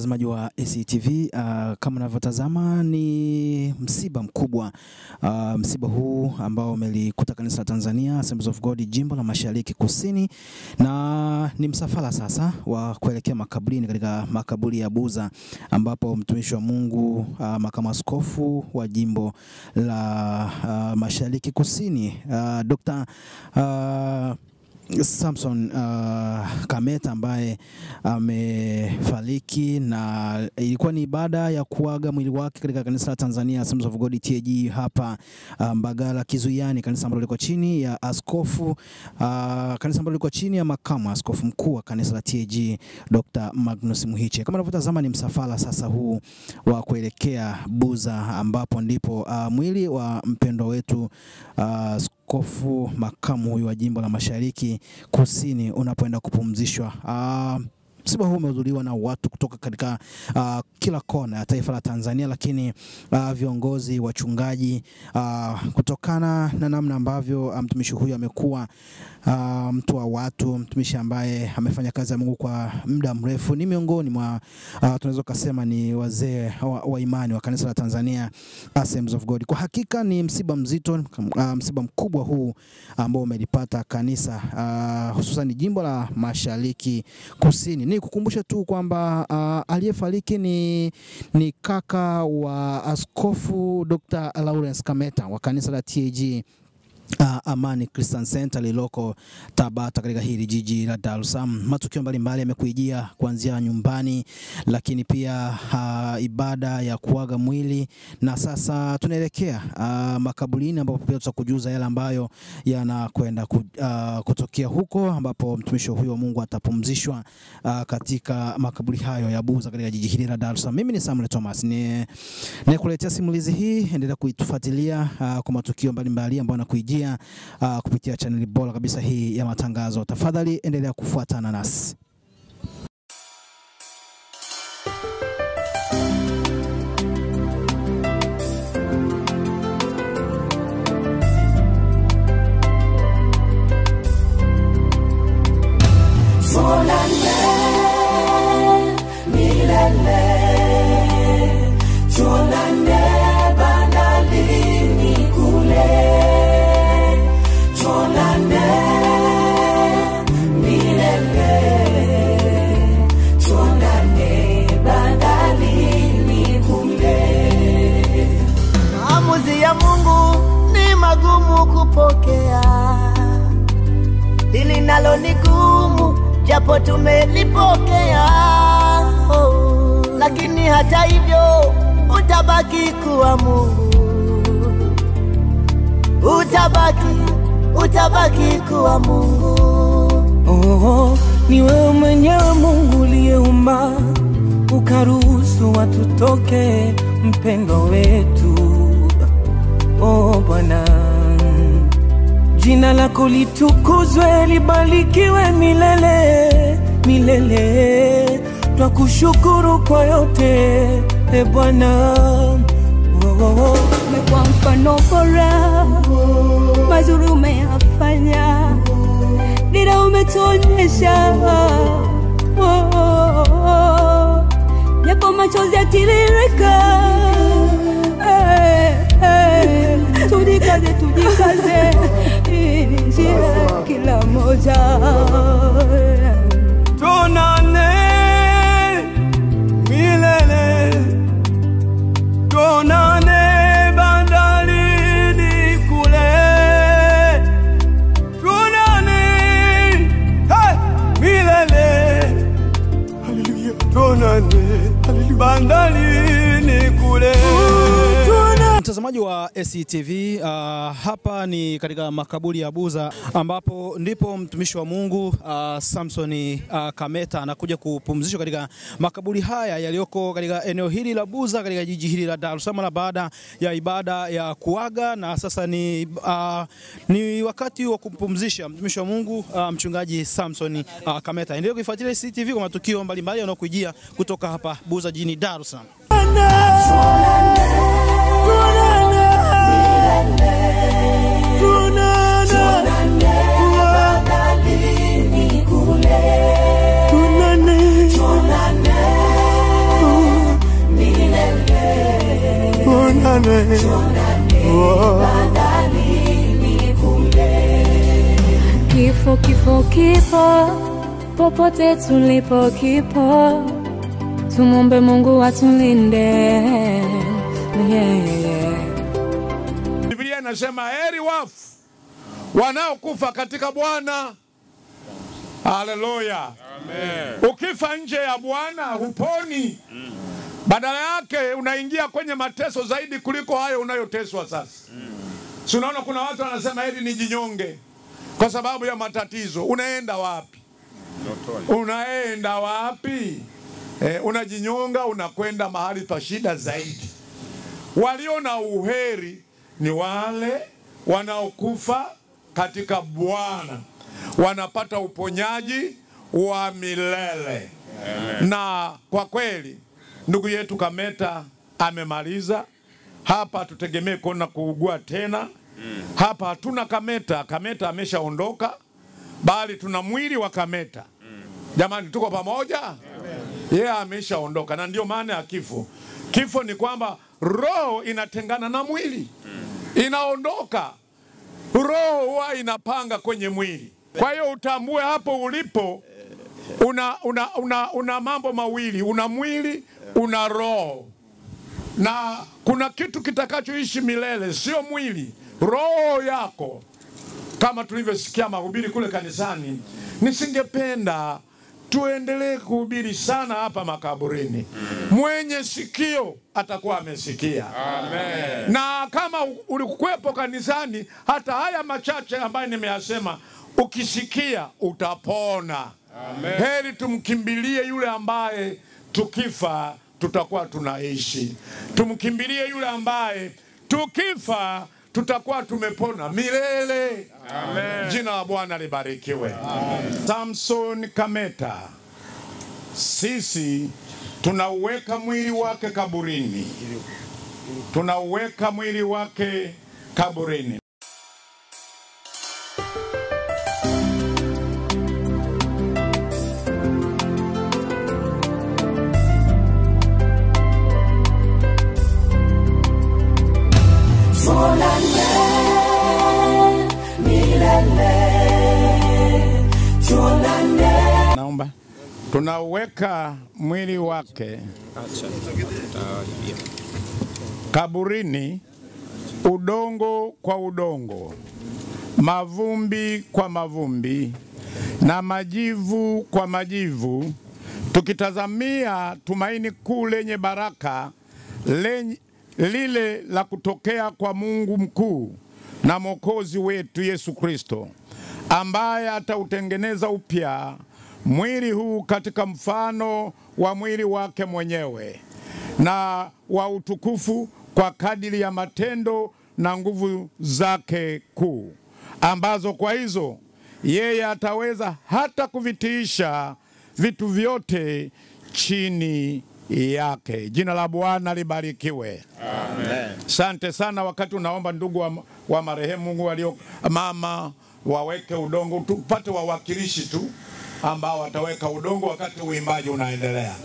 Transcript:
Mtazamaji wa SCTV, kama unavyotazama ni msiba mkubwa. Msiba huu ambao umelikuta kanisa la Tanzania Assemblies of God jimbo la Mashariki Kusini, na ni msafara sasa wa kuelekea makaburini katika makaburi ya Buza, ambapo mtumishi wa Mungu makamu askofu wa jimbo la Mashariki Kusini Dr. Samson Kameta ambaye amefariki, na ilikuwa ni ibada ya kuaga mwili wake katika kanisa la Tanzania Assemblies of God TAG hapa Mbagala Kizuiani, kanisa ambalo liko chini ya askofu kanisa ambalo liko chini ya makamu askofu mkuu wa kanisa la TAG Dr. Magnus Muhiche. Kama unavyotazama ni msafara sasa huu wa kuelekea Buza, ambapo ndipo mwili wa mpendo wetu askofu makamu huyu wa jimbo la Mashariki Kusini unapoenda kupumzishwa. Msiba huu umehudhuriwa na watu kutoka katika kila kona ya taifa la Tanzania, lakini viongozi, wachungaji, kutokana na namna ambavyo mtumishi huyu amekuwa mtu wa watu, mtumishi ambaye amefanya kazi ya Mungu kwa muda mrefu, ni miongoni mwa tunaweza kusema ni wazee wa imani wa kanisa la Tanzania Assemblies of God. Kwa hakika ni msiba mzito, msiba mkubwa huu ambao umelipata kanisa hususan jimbo la Mashariki Kusini. Ni kukumbusha tu kwamba aliyefariki ni kaka wa askofu Dr. Lawrence Kameta wa kanisa la TAG Amani Christian Center liloko Tabata katika hili jiji la Dar es Salaam. Matukio mbalimbali yamekuijia kuanzia nyumbani, lakini pia ibada ya kuaga mwili, na sasa tunaelekea makaburini ambapo pia tutakujuza yale ambayo yanakwenda kutokea huko, ambapo mtumishi huyo wa Mungu atapumzishwa katika makaburi hayo ya Buza katika jiji hili la Dar es Salaam. Mimi ni Samuel Thomas, nikuletea simulizi hii. Endelea kuitufuatilia kwa matukio mbalimbali ambayo yanakuijia kupitia channel bora kabisa hii ya matangazo. Tafadhali endelea kufuatana nasi. Hili nalo ni gumu japo tumelipokea, lakini hata hivyo utabaki kuwa Mungu, utabaki kuwa Mungu. Ni wewe mwenyewe Mungu uliyeumba ukaruhusu watu toke, mpendo wetu. Bwana, jina lako litukuzwe, libarikiwe milele milele. Twakushukuru kwa yote Bwana. Umekuwa mfano bora, mazuri umeyafanya, dira umetuonyesha, yapo machozi yatiririka. Tujikaze, hii ni njia kila moja. Tuonane milele, tuonane bandarini kule, tuonane milele, haleluya, tuonane bandarini kule. Mtazamaji wa SCTV, hapa ni katika makaburi ya Buza, ambapo ndipo mtumishi wa Mungu Samson Kameta anakuja kupumzishwa katika makaburi haya yaliyoko katika eneo hili la Buza katika jiji hili la Dar es Salaam, baada ya ibada ya kuaga. Na sasa ni wakati wa kumpumzisha mtumishi wa Mungu mchungaji Samson Kameta. Endelea kuifuatilia SCTV kwa matukio mbalimbali yanayokujia kutoka hapa Buza jijini Dar es Salaam. Kifo, kifo, kifo, popote tulipo kipo, tumombe Mungu atulinde. Biblia inasema heri wafu wanaokufa katika Bwana. Haleluya. Amen. Ukifa nje ya Bwana huponi. Badala yake unaingia kwenye mateso zaidi kuliko hayo unayoteswa sasa. Si unaona kuna watu wanasema heri nijinyonge kwa sababu ya matatizo. Unaenda wapi? Unaenda wapi? Unajinyonga, unakwenda mahali pa shida zaidi. Walio na uheri ni wale wanaokufa katika Bwana. Wanapata uponyaji wa milele. Amen. Na kwa kweli ndugu yetu Kameta amemaliza. Hapa tutegemee kuona kuugua tena. Hapa hatuna Kameta. Kameta ameshaondoka, bali tuna mwili wa Kameta. Jamani, tuko pamoja? Yeye ameshaondoka, na ndio maana ya kifo. Kifo ni kwamba roho inatengana na mwili. Inaondoka. Roho huwa inapanga kwenye mwili. Kwa hiyo utambue hapo ulipo una mambo mawili, una mwili, una roho. Na kuna kitu kitakachoishi milele, sio mwili, roho yako. Kama tulivyosikia mahubiri kule kanisani, nisingependa tuendelee kuhubiri sana hapa makaburini. Mwenye sikio atakuwa amesikia. Amen. Na kama ulikuwepo kanisani, hata haya machache ambayo nimeyasema, ukisikia utapona. Amen. Heri tumkimbilie yule ambaye tukifa tutakuwa tunaishi. Tumkimbilie yule ambaye tukifa tutakuwa tumepona milele. Amen. Jina la Bwana libarikiwe. Amen. Samson Kameta, sisi tunauweka mwili wake kaburini. Tunauweka mwili wake kaburini. Naomba tunauweka mwili wake kaburini, udongo kwa udongo, mavumbi kwa mavumbi, na majivu kwa majivu, tukitazamia tumaini kuu lenye baraka, lile la kutokea kwa Mungu mkuu na Mwokozi wetu Yesu Kristo, ambaye atautengeneza upya mwili huu katika mfano wa mwili wake mwenyewe na wa utukufu, kwa kadiri ya matendo na nguvu zake kuu, ambazo kwa hizo yeye ataweza hata kuvitiisha vitu vyote chini yake. Jina la Bwana libarikiwe. Amen. Asante sana. Wakati unaomba ndugu wa marehemu, Mungu walio mama waweke udongo, tupate wawakilishi tu ambao wataweka udongo wakati uimbaji unaendelea.